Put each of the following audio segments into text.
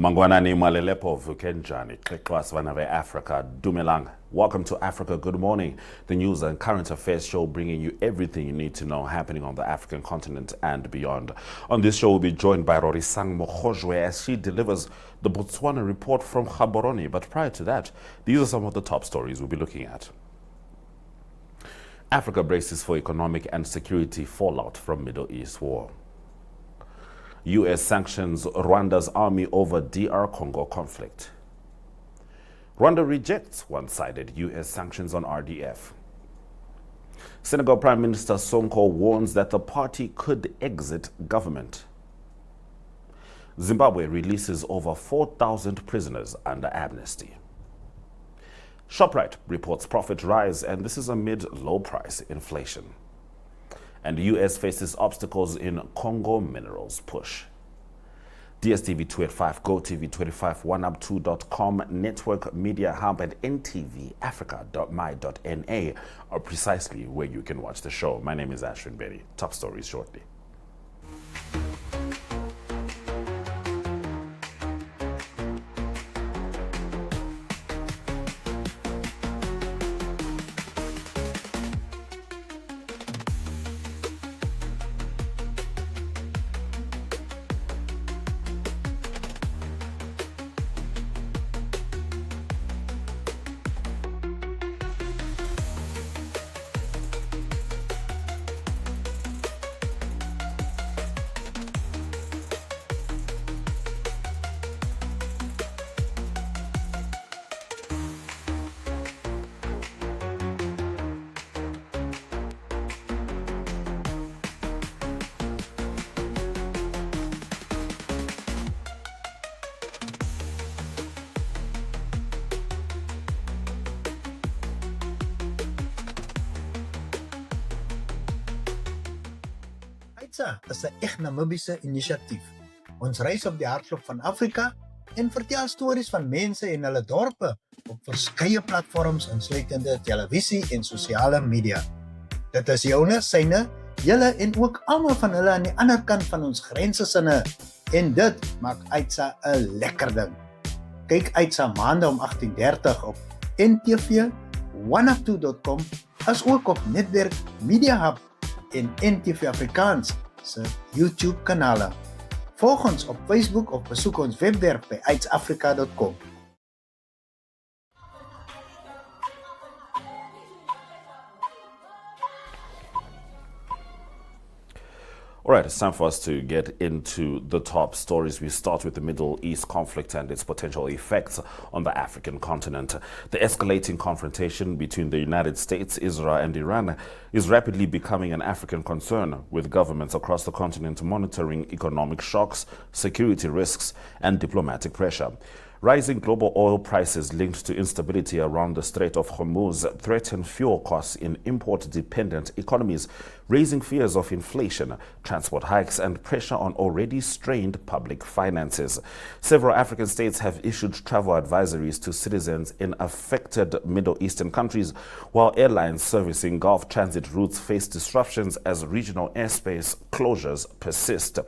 Mangwanani malelepo vukenjani Botswana Africa dumelang. Welcome to Africa Good Morning, the news and current affairs show bringing you everything you need to know happening on the African continent and beyond. On this show, we'll be joined by Rorisang Mogojwe as she delivers the Botswana Report from Gaborone. But prior to that, these are some of the top stories we'll be looking at. Africa braces for economic and security fallout from Middle East war. U.S. sanctions Rwanda's army over DR Congo conflict. Rwanda rejects one-sided U.S. sanctions on RDF. Senegal Prime Minister Sonko warns that the party could exit government. Zimbabwe releases over 4,000 prisoners under amnesty. Shoprite reports profit rise, and this is amid low-price inflation. And U.S. faces obstacles in Congo minerals push. DSTV285 GOTV 285 Network Media Hub and NTVAFRIKA.MY.NA are precisely where you can watch the show. My name is Ashwin Berry. Top stories shortly. Is 'n echt Namibiese inisiatief. Ons reis op die hartklop van Afrika en vertel stories van mense en hulle dorpe op verskeie platforms insluitende televisie en sosiale media. Dit is joune, syne, julle en ook almal van hulle aan die ander kant van ons grense sinne. En dit maak Aitsa 'n lekker ding. Kyk Aitsa maande om 18:30 op NTV185.com as ook op Netwerk Media Hub en NTV Afrikaans se YouTube kanale. Volg ons op Facebook of besoek ons webwerf by DSTV285 All right, it's time for us to get into the top stories. We start with the Middle East conflict and its potential effects on the African continent. The escalating confrontation between the United States, Israel, and Iran is rapidly becoming an African concern, with governments across the continent monitoring economic shocks, security risks, and diplomatic pressure. Rising global oil prices linked to instability around the Strait of Hormuz threaten fuel costs in import-dependent economies, raising fears of inflation, transport hikes, and pressure on already strained public finances. Several African states have issued travel advisories to citizens in affected Middle Eastern countries, while airlines servicing Gulf transit routes face disruptions as regional airspace closures persist.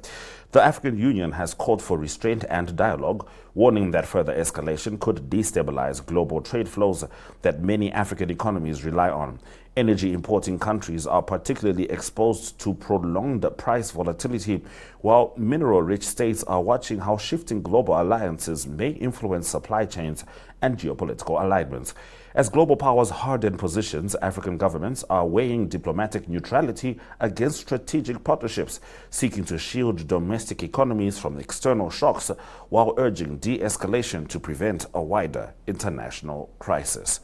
The African Union has called for restraint and dialogue, warning that further escalation could destabilize global trade flows that many African economies rely on. Energy importing countries are particularly exposed to prolonged price volatility, while mineral-rich states are watching how shifting global alliances may influence supply chains and geopolitical alignments. As global powers harden positions, African governments are weighing diplomatic neutrality against strategic partnerships, seeking to shield domestic economies from external shocks while urging de-escalation to prevent a wider international crisis.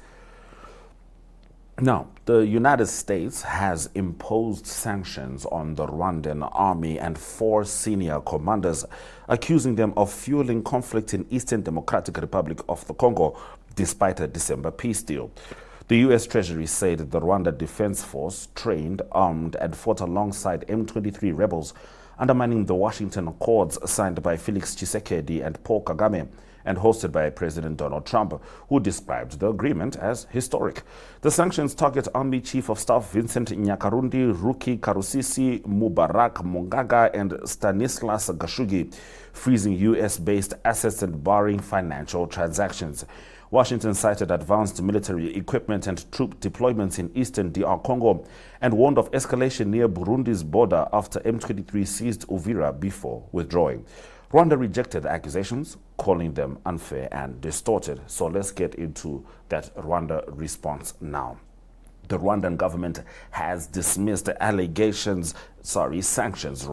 Now, the United States has imposed sanctions on the Rwandan army and 4 senior commanders, accusing them of fueling conflict in Eastern Democratic Republic of the Congo, despite a December peace deal. The U.S. Treasury said the Rwanda Defense Force trained, armed, and fought alongside M23 rebels, undermining the Washington Accords signed by Felix Tshisekedi and Paul Kagame, and hosted by President Donald Trump, who described the agreement as historic. The sanctions target Army Chief of Staff Vincent Nyakarundi, Ruki Karusisi, Mubarak Mungaga, and Stanislas Gashugi, freezing U.S.-based assets and barring financial transactions. Washington cited advanced military equipment and troop deployments in eastern DR Congo and warned of escalation near Burundi's border after M23 seized Uvira before withdrawing. Rwanda rejected the accusations, calling them unfair and distorted. So let's get into that Rwanda response now. The Rwandan government has dismissed the sanctions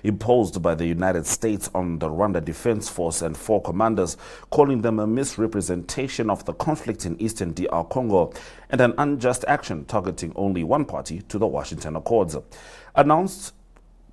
imposed by the United States on the Rwanda Defense Force and 4 commanders, calling them a misrepresentation of the conflict in eastern DR Congo and an unjust action targeting only one party to the Washington Accords. Announced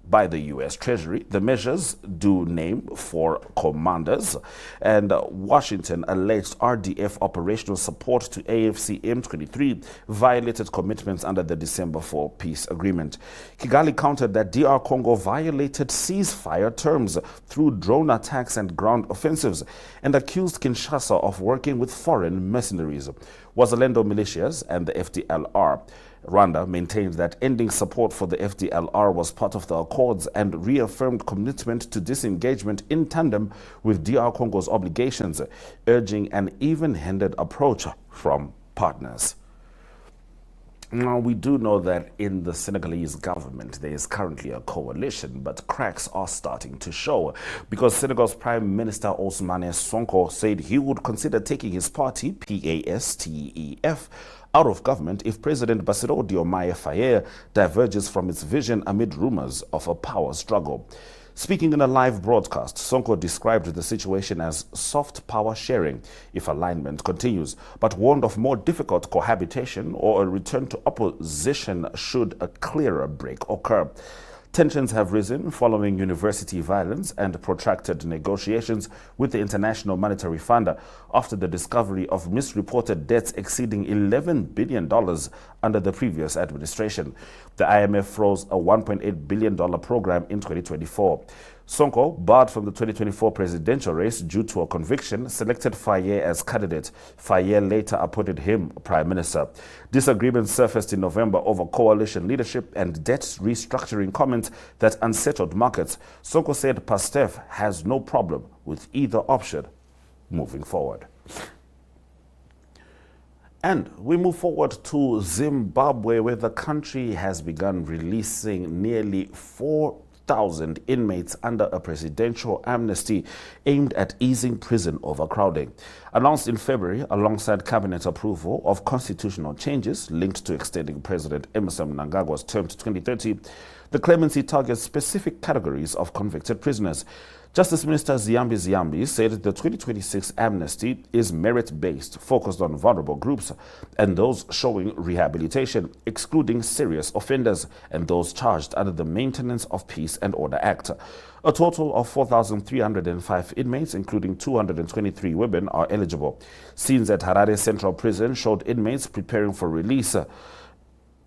by the U.S. Treasury, the measures do name 4 commanders, and Washington alleged RDF operational support to AFC M23 violated commitments under the December 4 peace agreement. Kigali countered that DR Congo violated ceasefire terms through drone attacks and ground offensives and accused Kinshasa of working with foreign mercenaries, Wazalendo militias, and the FDLR. Rwanda maintained that ending support for the FDLR was part of the accords and reaffirmed commitment to disengagement in tandem with DR Congo's obligations, urging an even-handed approach from partners. Now, we do know that in the Senegalese government, there is currently a coalition, but cracks are starting to show because Senegal's Prime Minister Ousmane Sonko said he would consider taking his party, PASTEF, out of government if President Bassirou Diomaye Faye diverges from its vision amid rumors of a power struggle. Speaking in a live broadcast, Sonko described the situation as soft power sharing if alignment continues, but warned of more difficult cohabitation or a return to opposition should a clearer break occur. Tensions have risen following university violence and protracted negotiations with the International Monetary Fund after the discovery of misreported debts exceeding $11 billion under the previous administration. The IMF froze a $1.8 billion program in 2024. Sonko, barred from the 2024 presidential race due to a conviction, selected Faye as candidate. Faye later appointed him prime minister. Disagreements surfaced in November over coalition leadership and debt restructuring comments that unsettled markets. Sonko said PASTEF has no problem with either option moving forward. And we move forward to Zimbabwe, where the country has begun releasing nearly 4,000 inmates under a presidential amnesty aimed at easing prison overcrowding. Announced in February alongside cabinet approval of constitutional changes linked to extending President Emmerson Mnangagwa's term to 2030, the clemency targets specific categories of convicted prisoners. Justice Minister Ziyambi said the 2026 amnesty is merit-based, focused on vulnerable groups and those showing rehabilitation, excluding serious offenders and those charged under the Maintenance of Peace and Order Act. A total of 4,305 inmates, including 223 women, are eligible. Scenes at Harare Central Prison showed inmates preparing for release.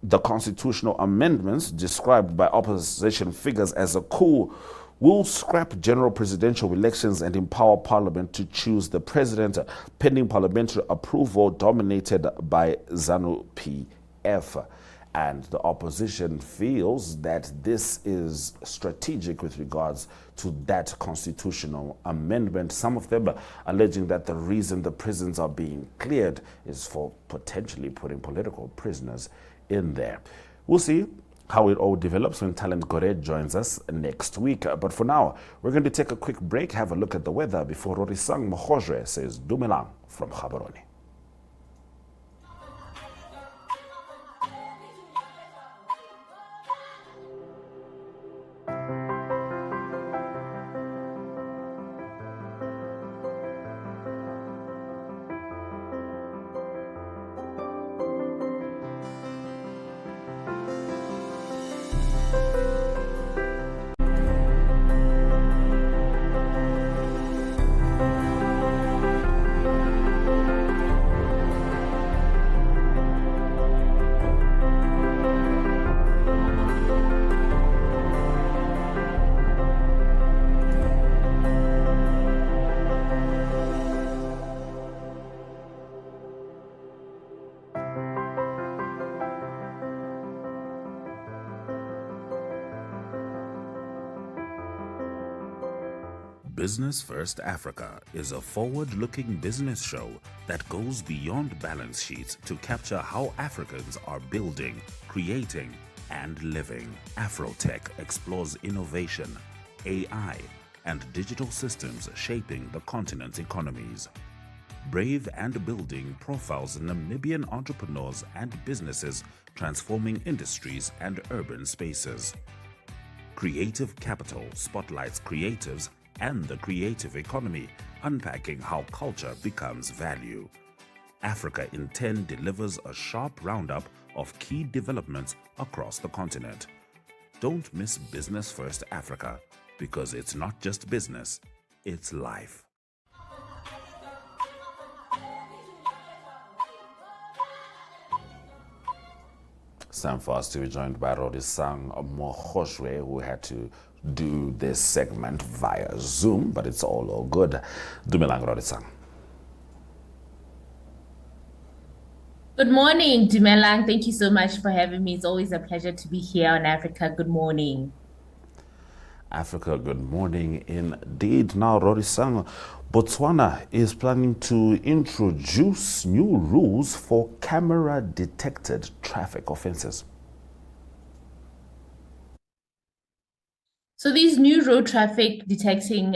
The constitutional amendments, described by opposition figures as a coup, will scrap general presidential elections and empower parliament to choose the president, pending parliamentary approval dominated by ZANU-PF. And the opposition feels that this is strategic with regards to that constitutional amendment. Some of them alleging that the reason the prisons are being cleared is for potentially putting political prisoners in there. We'll see how it all develops when Talent Gore joins us next week. But for now, we're going to take a quick break, have a look at the weather before Rorisang Mogojwe says Dumelang from Gaborone. Business First Africa is a forward-looking business show that goes beyond balance sheets to capture how Africans are building, creating, and living. Afrotech explores innovation, AI, and digital systems shaping the continent's economies. Brave and Building profiles Namibian entrepreneurs and businesses transforming industries and urban spaces. Creative Capital spotlights creatives and the creative economy, unpacking how culture becomes value. Africa in 10 delivers a sharp roundup of key developments across the continent. Don't miss Business First Africa, because it's not just business, it's life. It's time for us to be joined by Rorisang Mogojwe, who had to do this segment via Zoom, but it's all good. Dumelang, Rorisang. Good morning, Dumelang. Thank you so much for having me. It's always a pleasure to be here on Africa. Good morning. Africa, good morning indeed. Now, Rorisang, Botswana is planning to introduce new rules for camera-detected traffic offences. So these new road traffic detecting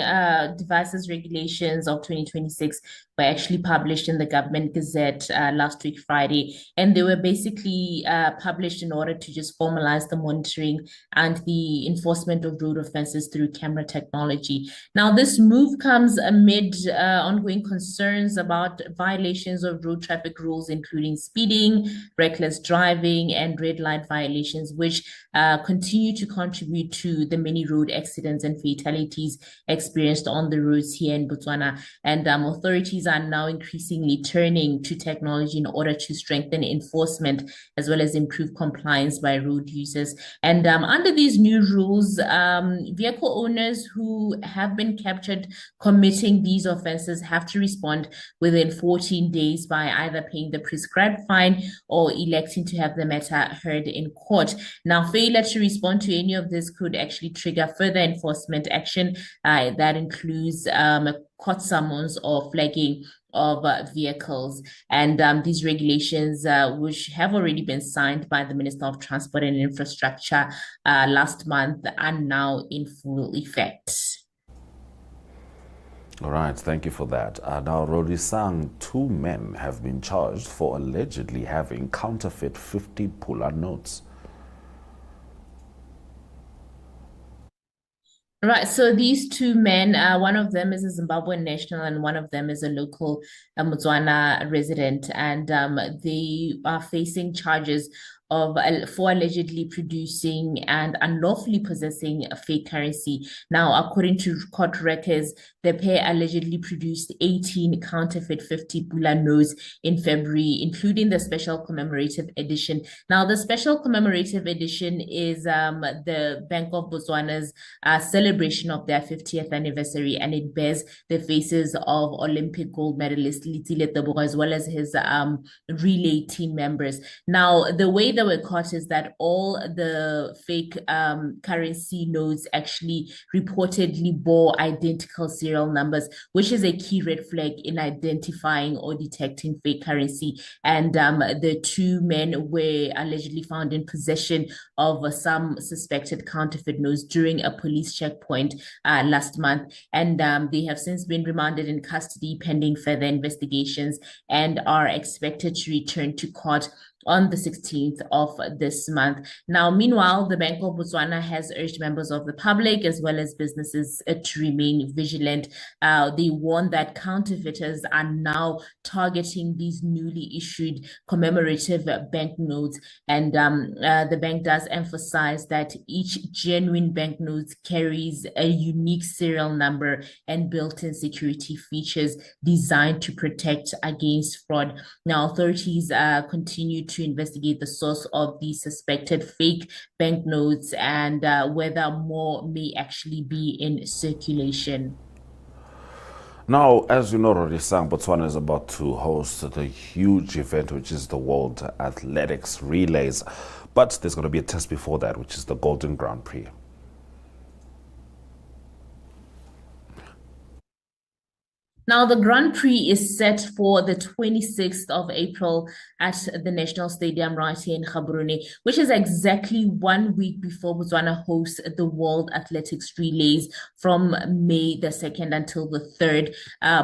devices regulations of 2026 were actually published in the Government Gazette last week, Friday. And they were basically published in order to just formalize the monitoring and the enforcement of road offenses through camera technology. Now, this move comes amid ongoing concerns about violations of road traffic rules, including speeding, reckless driving, and red light violations, which continue to contribute to the many road accidents and fatalities experienced on the roads here in Botswana. And authorities are now increasingly turning to technology in order to strengthen enforcement as well as improve compliance by road users. And under these new rules, vehicle owners who have been captured committing these offenses have to respond within 14 days by either paying the prescribed fine or electing to have the matter heard in court. Now, failure to respond to any of this could actually trigger further enforcement action that includes a court summons or flagging of vehicles. And these regulations, which have already been signed by the Minister of Transport and Infrastructure last month, are now in full effect. All right, thank you for that. Now, Rorisang, 2 men have been charged for allegedly having counterfeit 50 Pula notes. Right, so these 2 men, one of them is a Zimbabwean national and one of them is a local Botswana resident, and they are facing charges for allegedly producing and unlawfully possessing a fake currency. Now, according to court records, the pair allegedly produced 18 counterfeit 50 Pula notes in February, including the special commemorative edition. Now, the special commemorative edition is the Bank of Botswana's celebration of their 50th anniversary, and it bears the faces of Olympic gold medalist Litsile Tebogo as well as his relay team members. Now, the way that were caught is that all the fake currency notes actually reportedly bore identical serial numbers, which is a key red flag in identifying or detecting fake currency. And the 2 men were allegedly found in possession of some suspected counterfeit notes during a police checkpoint last month. And they have since been remanded in custody pending further investigations and are expected to return to court on the 16th of this month. Now, meanwhile, the Bank of Botswana has urged members of the public as well as businesses to remain vigilant. They warn that counterfeiters are now targeting these newly issued commemorative banknotes, and the bank does emphasize that each genuine banknote carries a unique serial number and built-in security features designed to protect against fraud. Now, authorities continue to investigate the source of the suspected fake banknotes and whether more may actually be in circulation. Now, as you know, Rorisang, Botswana is about to host the huge event, which is the World Athletics Relays. But there's going to be a test before that, which is the Golden Grand Prix. Now, the Grand Prix is set for the 26th of April at the National Stadium right here in Gaborone, which is exactly 1 week before Botswana hosts the World Athletics Relays from May the 2nd until the 3rd,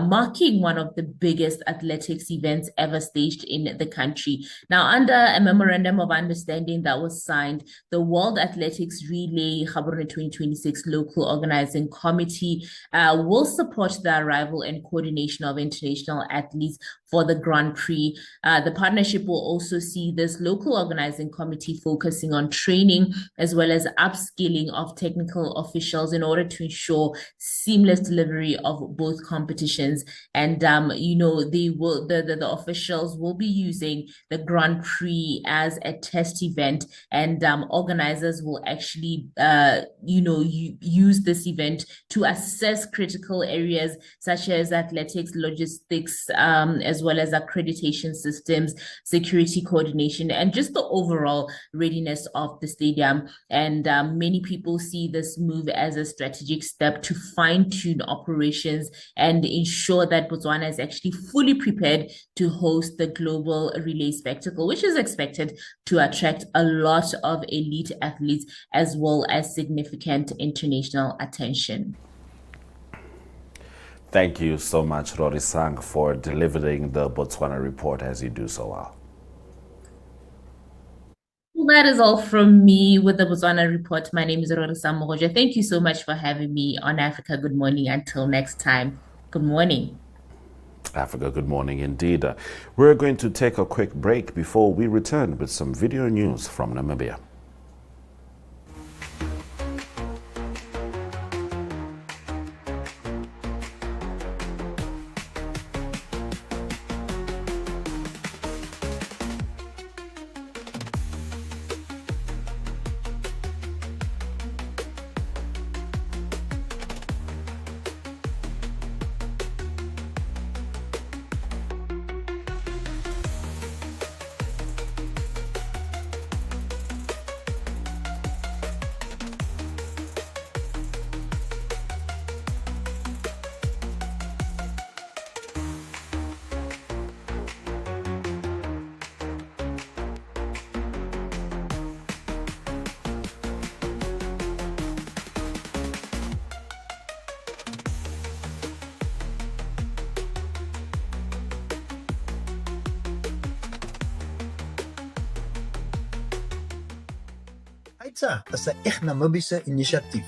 marking one of the biggest athletics events ever staged in the country. Now, under a memorandum of understanding that was signed, the World Athletics Relay Gaborone 2026 local organizing committee will support the arrival and coordination of international athletes for the Grand Prix. The partnership will also see this local organizing committee focusing on training as well as upskilling of technical officials in order to ensure seamless delivery of both competitions. And the officials will be using the Grand Prix as a test event, and organizers will actually use this event to assess critical areas such as athletics, logistics, as well as accreditation systems, security coordination, and just the overall readiness of the stadium. And many people see this move as a strategic step to fine-tune operations and ensure that Botswana is actually fully prepared to host the global relay spectacle, which is expected to attract a lot of elite athletes as well as significant international attention. Thank you so much, Rorisang, for delivering the Botswana Report as you do so well. Well, that is all from me with the Botswana Report. My name is Rorisang Mogojwe. Thank you so much for having me on Africa Good Morning. Until next time, good morning. Africa Good Morning indeed. We're going to take a quick break before we return with some video news from Namibia. AITSA is 'n eg Namibiese inisiatief.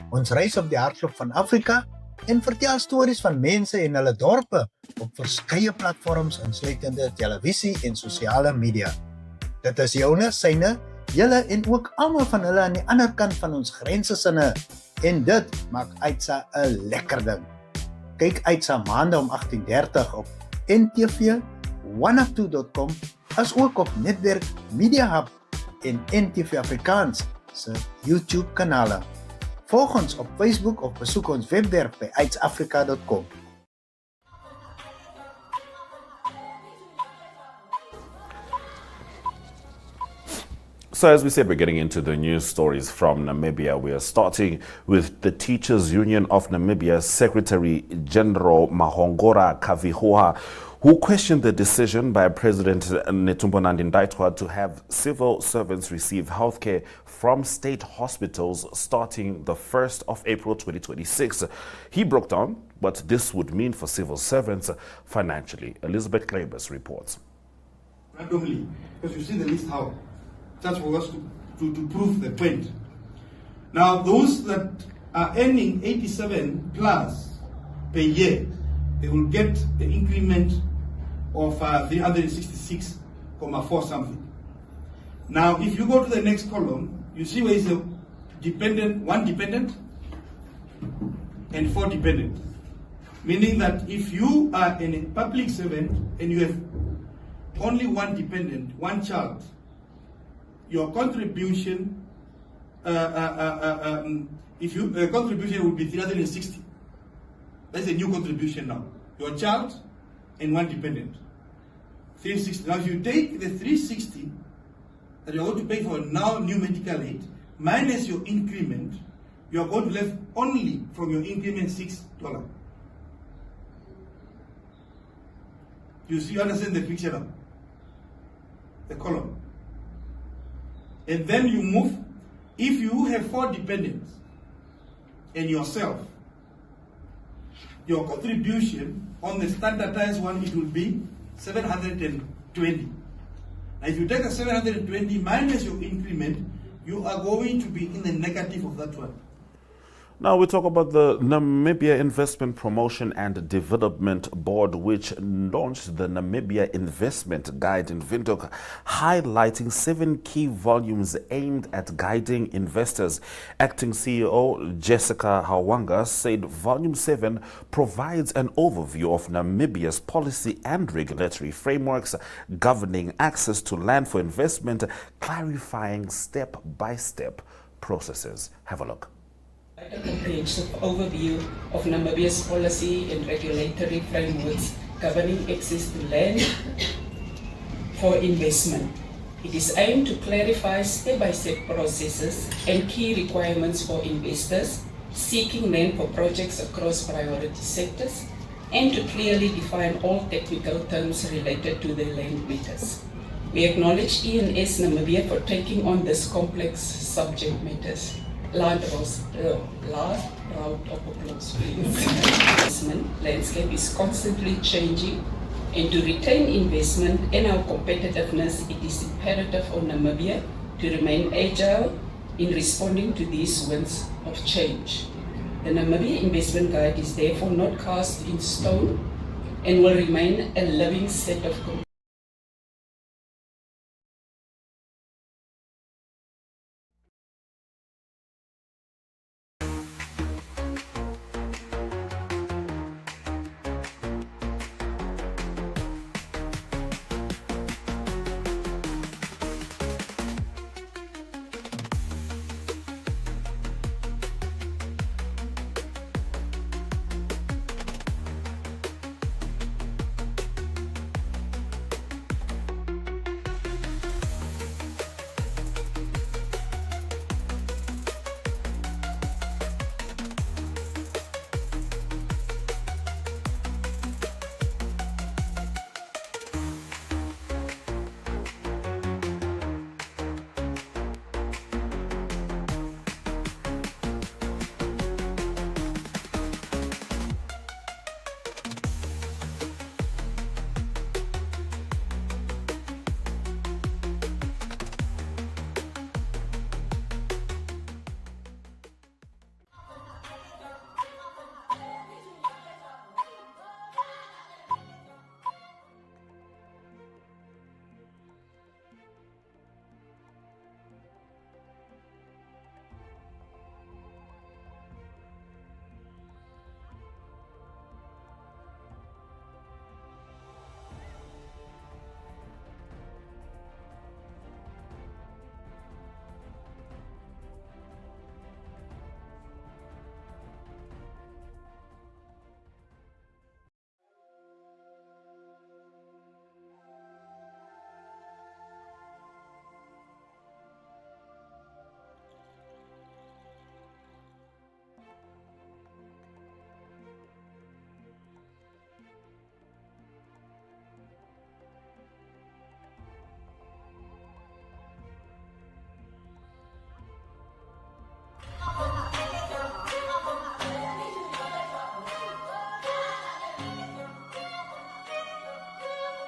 Ons reis op die hartklop van Afrika en vertel stories van mense en hulle dorpe op verskeie platforms insluitende televisie en sosiale media. Dit is joune, syne, julle en ook almal van hulle aan die ander kant van ons grense sinne. En dit maak AITSA 'n lekker ding. Kyk AITSA maande om 18:30 op NTV185.com as ook op Netwerk Media Hub en NTV Afrikaans se YouTube kanale. Volg ons op Facebook of besoek ons webwerf by AITSAfrica.com. So as we said, we're getting into the news stories from Namibia. We are starting with the Teachers Union of Namibia Secretary General Mahongora Kavihoa, who questioned the decision by President Netumbo Nandi-Ndaitwah to have civil servants receive healthcare from state hospitals starting the 1st of April 2026. He broke down what this would mean for civil servants financially. Elizabeth Klebers reports. Randomly, because you see the list how. Just for us to prove the point. Now, those that are earning 87 plus per year, they will get the increment of 366.4 something. Now, if you go to the next column, you see where is a dependent, one dependent and 4 dependent. Meaning that if you are a public servant and you have only 1 dependent, 1 child, your contribution, contribution will be 360. That's a new contribution now. Your child and 1 dependent. 360. Now, if you take the 360 that you're going to pay for now new medical aid minus your increment, you are going to left only from your increment $6. You understand the picture now? The column. And then you move. If you have 4 dependents and yourself, your contribution on the standardized one, it will be 720. Now if you take the 720 minus your increment, you are going to be in the negative of that one. Now we talk about the Namibia Investment Promotion and Development Board, which launched the Namibia Investment Guide in Windhoek, highlighting 7 key volumes aimed at guiding investors. Acting CEO Jessica Hawanga said Volume 7 provides an overview of Namibia's policy and regulatory frameworks governing access to land for investment, clarifying step-by-step processes. Have a look. A comprehensive overview of Namibia's policy and regulatory frameworks governing access to land for investment. It is aimed to clarify step-by-step processes and key requirements for investors seeking land for projects across priority sectors, and to clearly define all technical terms related to the land matters. We acknowledge ENS Namibia for taking on this complex subject matters. Last round of applause, please. Investment landscape is constantly changing, and to retain investment and our competitiveness, it is imperative for Namibia to remain agile in responding to these winds of change. The Namibia Investment Guide is therefore not cast in stone and will remain a living set of